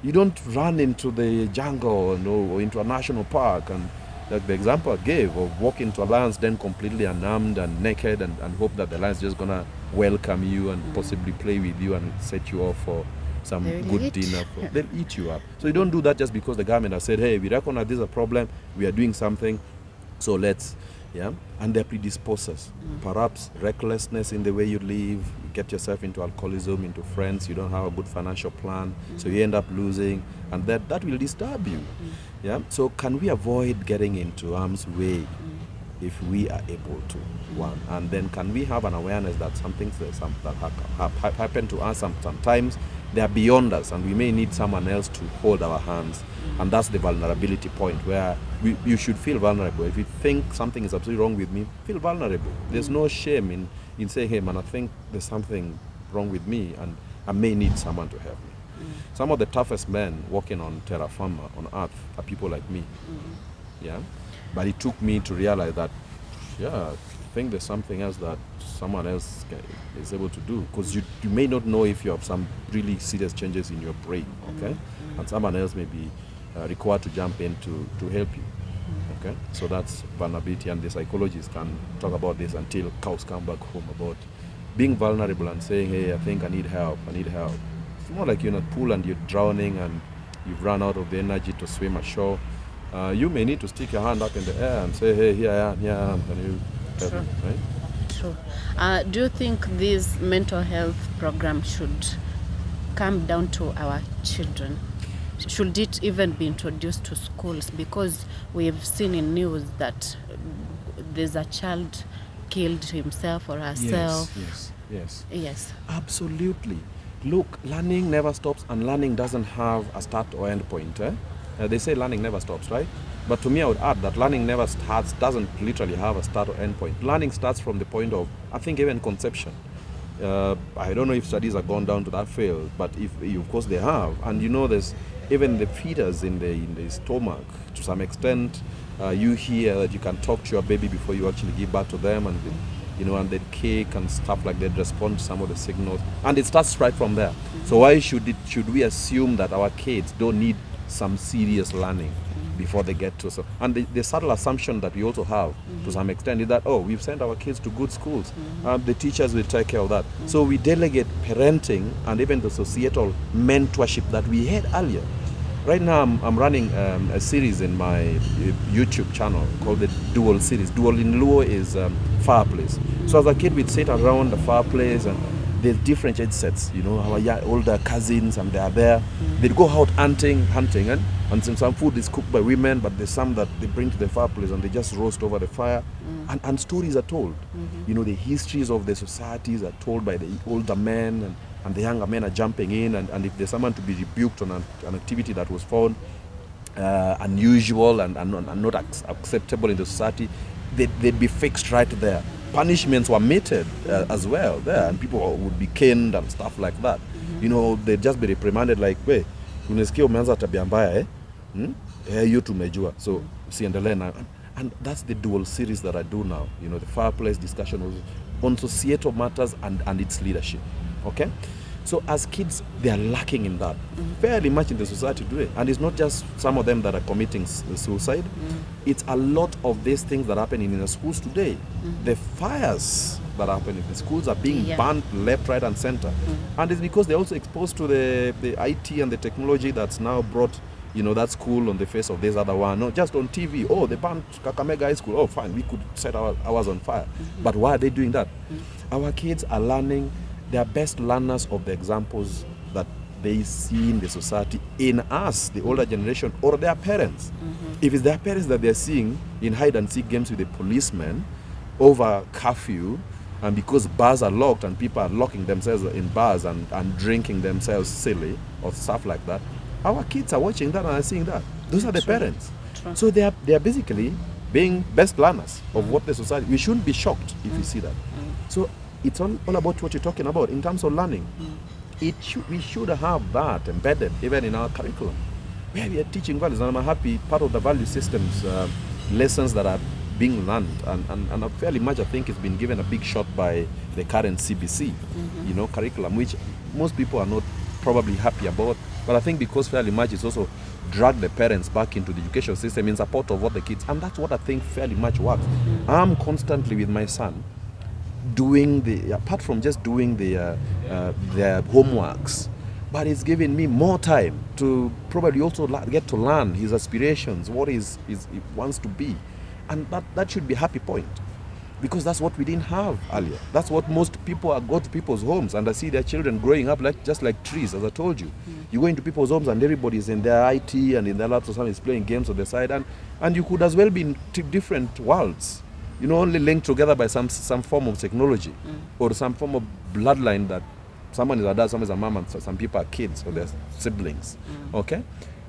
[SPEAKER 1] You don't run into the jungle or into a national park and like the example I gave of walk into a lion's den completely unarmed and naked and hope that the lion's just gonna welcome you and possibly play with you and set you off for some good dinner. They'll eat you up. So you don't do that just because the government has said, hey, we recognize this is a problem, we are doing something, so let's, and they're predisposes. Perhaps recklessness in the way you live, you get yourself into alcoholism, into friends, you don't have a good financial plan, so you end up losing, and that will disturb you. So can we avoid getting into harm's way if we are able to? One, and then can we have an awareness that some things that have happened to us sometimes they are beyond us and we may need someone else to hold our hands. And that's the vulnerability point where you should feel vulnerable. If you think something is absolutely wrong with me, feel vulnerable. There's no shame in saying, hey man, I think there's something wrong with me and I may need someone to help me. Some of the toughest men walking on terra firma, on earth, are people like me. But it took me to realize that, I think there's something else that someone else is able to do, because you may not know if you have some really serious changes in your brain, okay? And someone else may be required to jump in to help you, okay? So that's vulnerability, and the psychologists can talk about this until cows come back home, about being vulnerable and saying, hey, I think I need help. It's more like you're in a pool and you're drowning and you've run out of the energy to swim ashore. You may need to stick your hand up in the air and say, hey, here I am, can you help me, right?
[SPEAKER 2] True. Do you think this mental health program should come down to our children? Should it even be introduced to schools? Because we've seen in news that there's a child killed himself or herself.
[SPEAKER 1] Yes. Absolutely. Look, learning never stops and learning doesn't have a start or end point. They say learning never stops, right? But to me, I would add that learning never starts, doesn't literally have a start or end point. Learning starts from the point of, I think, even conception. I don't know if studies have gone down to that field, but if of course they have, and there's even the feeders in the stomach. To some extent, you hear that you can talk to your baby before you actually give birth to them, and and the cake and stuff like that respond to some of the signals, and it starts right from there. So why should we assume that our kids don't need some serious learning before they get to and the subtle assumption that we also have to some extent is that, oh, we've sent our kids to good schools, the teachers will take care of that. So we delegate parenting and even the societal mentorship that we had earlier. Right now I'm running a series in my YouTube channel called the Dual series. Dual in Luo is fireplace. So as a kid we'd sit around the fireplace, and there's different age sets, our older cousins, and they are there. They'd go out hunting, and some food is cooked by women, but there's some that they bring to the fireplace and they just roast over the fire. And stories are told. The histories of the societies are told by the older men, and the younger men are jumping in, and if there's someone to be rebuked on an activity that was found unusual and not acceptable in the society, they'd be fixed right there. Punishments were meted as well there, and people would be caned and stuff like that. They'd just be reprimanded like, "Hey, unasikia umeanza tabia mbaya, hiyo tumejua, so usiendelee na." And that's the Dual series that I do now. The fireplace discussion on societal matters and its leadership. Okay? So as kids, they are lacking in that fairly much in the society today. And it's not just some of them that are committing suicide. It's a lot of these things that are happening in the schools today. The fires that happen in the schools are being banned left, right, and center. And it's because they're also exposed to the IT and the technology that's now brought that school on the face of this other one. Not just on TV. Oh, they banned Kakamega High School. Oh, fine, we could set ours on fire. But why are they doing that? Our kids are learning. They are best learners of the examples that they see in the society, in us, the older generation, or their parents. If it's their parents that they're seeing in hide and seek games with the policemen over curfew, and because bars are locked and people are locking themselves in bars and drinking themselves silly or stuff like that, our kids are watching that and are seeing that. Those are the parents. So they are basically being best learners of what the society. We shouldn't be shocked if we see that. So it's all about what you're talking about in terms of learning. We should have that embedded even in our curriculum, where we are teaching values. And I'm happy part of the value systems lessons that are being learned, and fairly much I think it's been given a big shot by the current CBC curriculum, which most people are not probably happy about. But I think because fairly much it's also dragged the parents back into the education system in support of what the kids, and that's what I think fairly much works. I'm constantly with my son doing apart from just doing their homeworks, but it's giving me more time to probably also get to learn his aspirations, what he wants to be, and that should be a happy point, because that's what we didn't have earlier. That's what most people go to people's homes and I see their children growing up just like trees, as I told you. You go into people's homes and everybody's in their IT and in their laptops, someone is playing games on the side, and you could as well be in different worlds, only linked together by some form of technology or some form of bloodline, that someone is a dad, someone is a mom, and some people are kids or their siblings. Okay?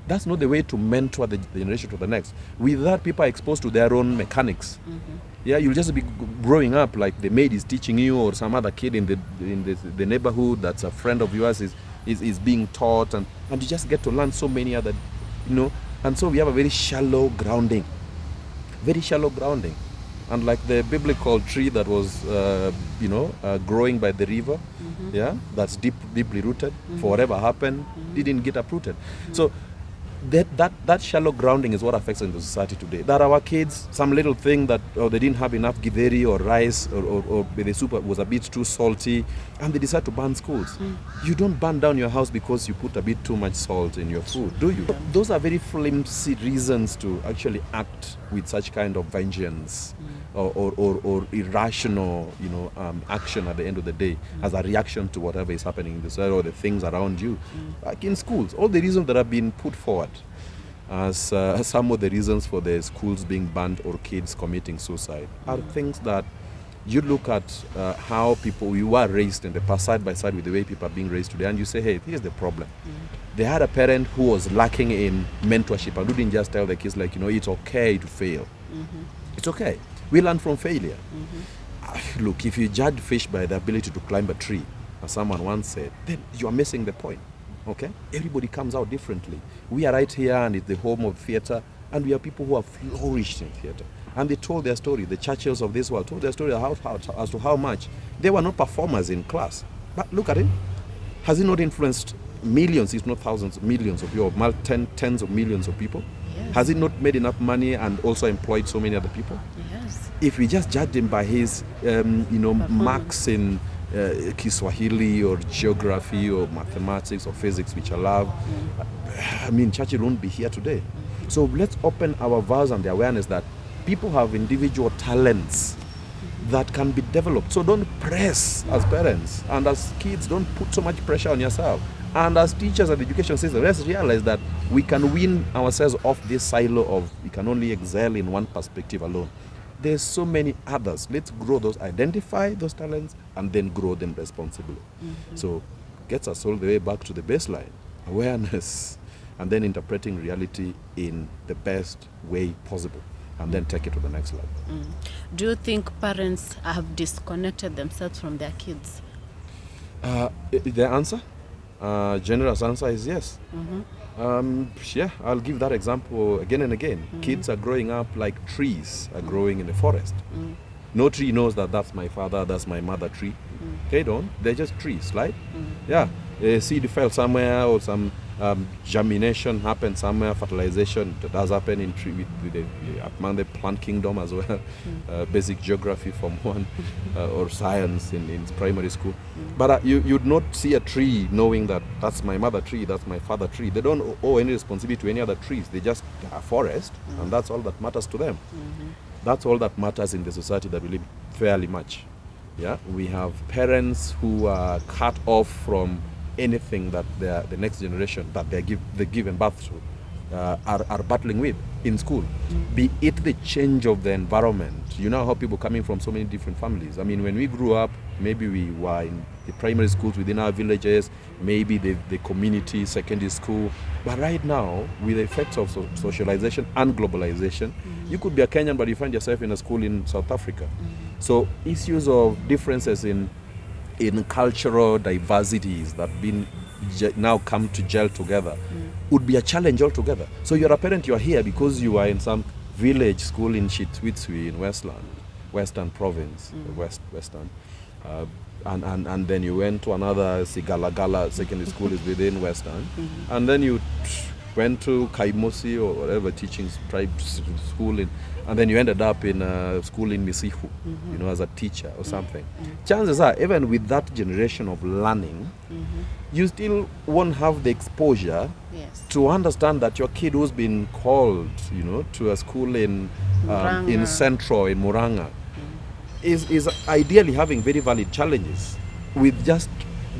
[SPEAKER 1] That's not the way to mentor the generation to the next. With that, people are exposed to their own mechanics. Yeah, you'll just be growing up like the maid is teaching you, or some other kid in the neighborhood that's a friend of yours is being taught, and you just get to learn so many other, and so we have a very shallow grounding. And like the biblical tree that was, growing by the river, that's deeply rooted. For whatever happened, it didn't get uprooted. So that shallow grounding is what affects in the society today. That our kids, some little thing that they didn't have enough githeri or rice, or the soup was a bit too salty, and they decide to ban schools. You don't burn down your house because you put a bit too much salt in your food, do you? Those are very flimsy reasons to actually act with such kind of vengeance or irrational, action at the end of the day as a reaction to whatever is happening in the society or the things around you. Like in schools, all the reasons that have been put forward as some of the reasons for the schools being banned or kids committing suicide are things that you look at how we were raised in the past, side by side with the way people are being raised today, and you say, hey, here's the problem. they had a parent who was lacking in mentorship and didn't just tell the kids, like, it's okay to fail. It's okay. We learn from failure. Look, if you judge fish by the ability to climb a tree, as someone once said, then you are missing the point. Okay? Everybody comes out differently. We are right here, and it's the home of theater, and we are people who have flourished in theater. And they told their story. The Churchills of this world told their story as to how much they were not performers in class. But look at it. Has it not influenced millions, if not thousands, millions of people, tens of millions of people?
[SPEAKER 2] Yes.
[SPEAKER 1] Has it not made enough money and also employed so many other people?
[SPEAKER 2] Yes.
[SPEAKER 1] If we just judge him by his, marks in Kiswahili or geography or mathematics or physics, which I love, Churchill won't be here today. So let's open our vows and the awareness that people have individual talents that can be developed. So don't press as parents, and as kids, don't put so much pressure on yourself. And as teachers of the education system, let's realize that we can wean ourselves off this silo of we can only excel in one perspective alone. There's so many others. Let's grow those, identify those talents, and then grow them responsibly. So gets us all the way back to the baseline, awareness, and then interpreting reality in the best way possible, and then take it to the next level.
[SPEAKER 2] Do you think parents have disconnected themselves from their kids?
[SPEAKER 1] The answer, generous answer is yes. Yeah, I'll give that example again and again. Kids are growing up like trees are growing in the forest. No tree knows that that's my father, that's my mother tree. They don't. They're just trees, right? Yeah, a seed fell somewhere, or some germination happened somewhere, fertilization does happen in tree with the plant kingdom as well. Basic geography from one, or science in primary school. But you'd not see a tree knowing that that's my mother tree, that's my father tree. They don't owe any responsibility to any other trees. They just are forest, and that's all that matters to them. That's all that matters in the society that we live fairly much. Yeah, we have parents who are cut off from anything that the next generation that they're given birth to are battling with in school. Be it the change of the environment. You know how people coming from so many different families. I mean, when we grew up, maybe we were in the primary schools within our villages, maybe the community secondary school. But right now, with the effects of socialization and globalization, you could be a Kenyan, but you find yourself in a school in South Africa. So issues of differences in cultural diversities that been now come to gel together would be a challenge altogether. So you're a parent, you're here because you are in some village school in Chitwitswi in Western Province, Western. And then you went to another Sigalagala secondary school is within Western. And then you went to Kaimosi or whatever teaching school and then you ended up in a school in Misihu, as a teacher or something. Chances are, even with that generation of learning, you still won't have the exposure to understand that your kid who's been called, to a school in Central, in Muranga, is ideally having very valid challenges with just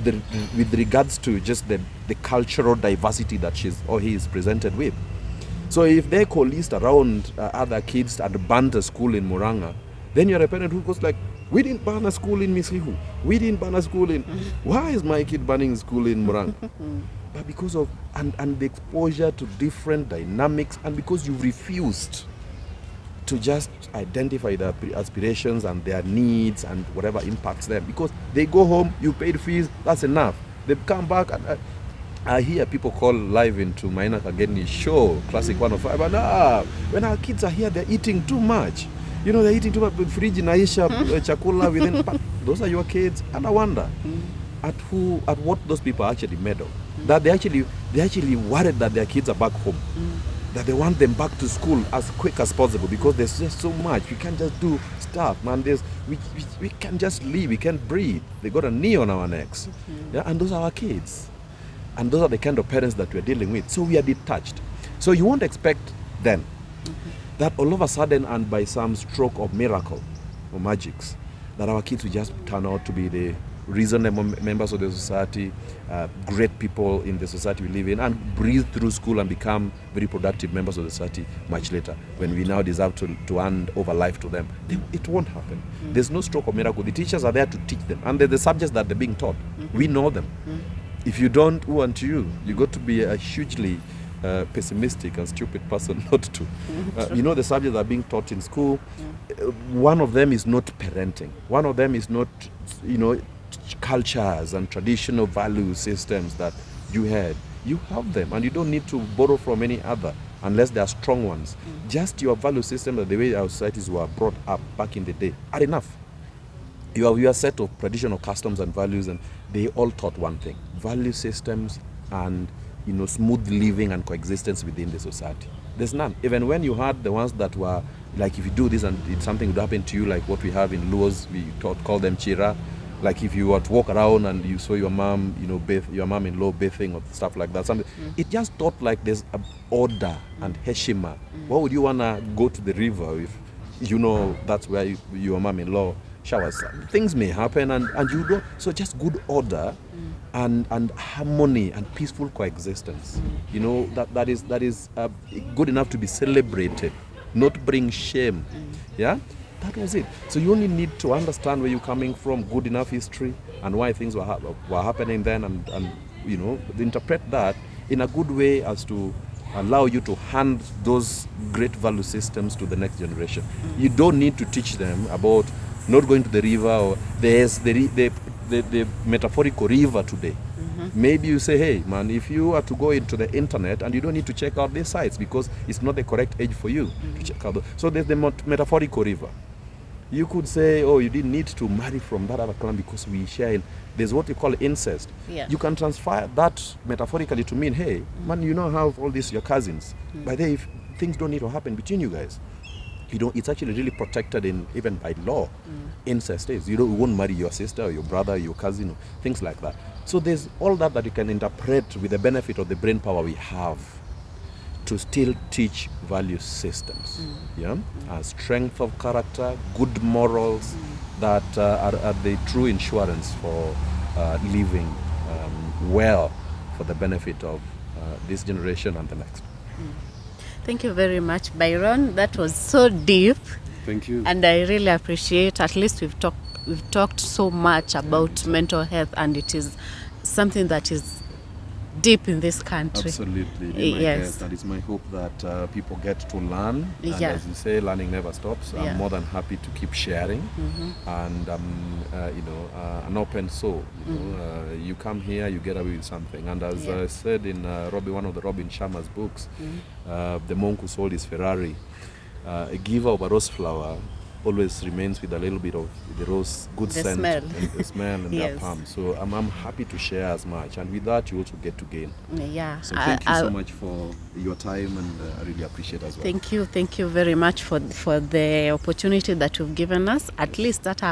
[SPEAKER 1] with regards to just the cultural diversity that she is presented with. So if they coalesced around other kids and banned a school in Muranga, then you're a parent who goes like, we didn't ban a school in Misihu. We didn't ban a school in... Why is my kid banning school in Muranga? But because of... And the exposure to different dynamics, and because you've refused to just identify their aspirations and their needs and whatever impacts them. Because they go home, you paid fees, that's enough. They come back and... I hear people call live into Maina Kageni show, Classic 105, and when our kids are here, they're eating too much. They're eating too much, fridge inaisha, chakula within, but those are your kids. And I wonder at what those people actually made of. That they actually worried that their kids are back home. That they want them back to school as quick as possible because there's just so much. We can't just do stuff, man. We can't just live, we can't breathe. They got a knee on our necks. Yeah, and those are our kids. And those are the kind of parents that we're dealing with. So we are detached. So you won't expect then that all of a sudden and by some stroke of miracle or magics, that our kids will just turn out to be the reasonable members of the society, great people in the society we live in, and breathe through school and become very productive members of the society much later when we now deserve to hand over life to them. It won't happen. There's no stroke of miracle. The teachers are there to teach them. And they're the subjects that they're being taught. We know them. If you don't, who aren't you? You got to be a hugely pessimistic and stupid person not to. You know, the subjects that are being taught in school, one of them is not parenting. One of them is not, you know, cultures and traditional value systems that you had. You have them, and you don't need to borrow from any other unless they are strong ones. Just your value system and the way our societies were brought up back in the day are enough. You have your set of traditional customs and values, and they all taught one thing: value systems and, you know, smooth living and coexistence within the society. There's none. Even when you had the ones that were like, if you do this and something would happen to you, like what we have in Luos, we call them chira. Like if you were to walk around and you saw your mom, you know, your mom-in-law bathing or stuff like that, something, it just taught like there's a order and heshima. Why would you wanna go to the river if you know that's where your mom-in-law showers? Things may happen, and you don't. So just good order and harmony and peaceful coexistence. You know, that is good enough to be celebrated, not bring shame. Yeah. That was it. So you only need to understand where you're coming from, good enough history, and why things were happening then, and you know, interpret that in a good way as to allow you to hand those great value systems to the next generation. You don't need to teach them about not going to the river, or there's the metaphorical river today. Maybe you say, hey man, if you are to go into the internet, and you don't need to check out these sites because it's not the correct age for you to check out. So there's the metaphorical river. You could say, oh, you didn't need to marry from that other clan because we share there's what we call incest.
[SPEAKER 2] Yeah.
[SPEAKER 1] You can transfer that metaphorically to mean, hey man, you know how all these your cousins, but if things don't need to happen between you guys, you know, it's actually really protected even by law. Incest is, you won't marry your sister or your brother or your cousin, or things like that. So there's all that you can interpret with the benefit of the brain power we have to still teach value systems. A strength of character, good morals that are the true insurance for living well for the benefit of this generation and the next.
[SPEAKER 2] Thank you very much, Byron. That was so deep.
[SPEAKER 1] Thank you.
[SPEAKER 2] And I really appreciate, at least we've talked so much about mental health, and it is something that is deep in this country.
[SPEAKER 1] Absolutely.
[SPEAKER 2] Yes.
[SPEAKER 1] That is my hope, that people get to learn. And
[SPEAKER 2] Yeah.
[SPEAKER 1] as you say, learning never stops.
[SPEAKER 2] Yeah.
[SPEAKER 1] I'm more than happy to keep sharing. And you know, an open soul. You know, you come here, you get away with something. And as I said in one of the Robin Sharma's books, the monk who sold his Ferrari, a giver of a rose flower always remains with a little bit of the rose, good
[SPEAKER 2] The
[SPEAKER 1] scent,
[SPEAKER 2] smell.
[SPEAKER 1] and the smell in their
[SPEAKER 2] Yes.
[SPEAKER 1] palm. So I'm happy to share as much, and with that you also get to gain.
[SPEAKER 2] Yeah.
[SPEAKER 1] So thank you so much for your time, and I really appreciate as well.
[SPEAKER 2] Thank you very much for the opportunity that you've given us. At least that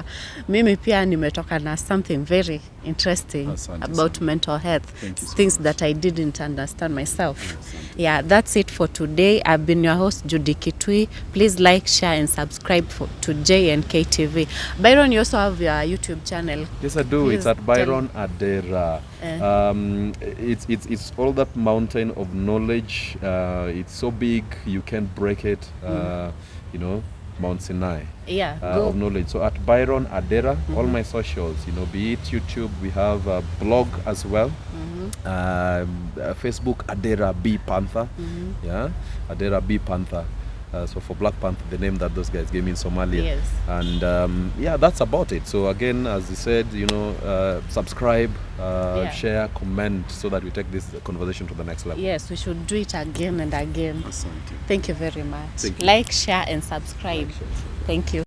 [SPEAKER 2] mimi pia nimetoka na something very interesting
[SPEAKER 1] Asante
[SPEAKER 2] about
[SPEAKER 1] sana.
[SPEAKER 2] mental health.
[SPEAKER 1] Thank you so
[SPEAKER 2] Things
[SPEAKER 1] much.
[SPEAKER 2] that I didn't understand myself.
[SPEAKER 1] Asante.
[SPEAKER 2] Yeah, that's it for today. I've been your host, Judy Kitui. Please like, share, and subscribe to J.N.K TV. Byron, you also have your YouTube channel.
[SPEAKER 1] Yes, I do.
[SPEAKER 2] Please
[SPEAKER 1] It's at Byron Adera. It's all that mountain of knowledge. It's so big you can't break it. You know, Mount Sinai.
[SPEAKER 2] Yeah,
[SPEAKER 1] Of knowledge. So at Byron Adera, all my socials, you know, be it YouTube, we have a blog as well. Facebook, Adera B Panther. Yeah, Adera B Panther. So for Black Panther, the name that those guys gave me in Somalia.
[SPEAKER 2] Yes.
[SPEAKER 1] And yeah, that's about it. So again, as you said, you know, subscribe, share, comment, so that we take this conversation to the next level.
[SPEAKER 2] Yes, we should do it again and again.
[SPEAKER 1] Asante.
[SPEAKER 2] Thank you very much.
[SPEAKER 1] Thank you.
[SPEAKER 2] Like, share, and subscribe.
[SPEAKER 1] Like, share.
[SPEAKER 2] Thank you.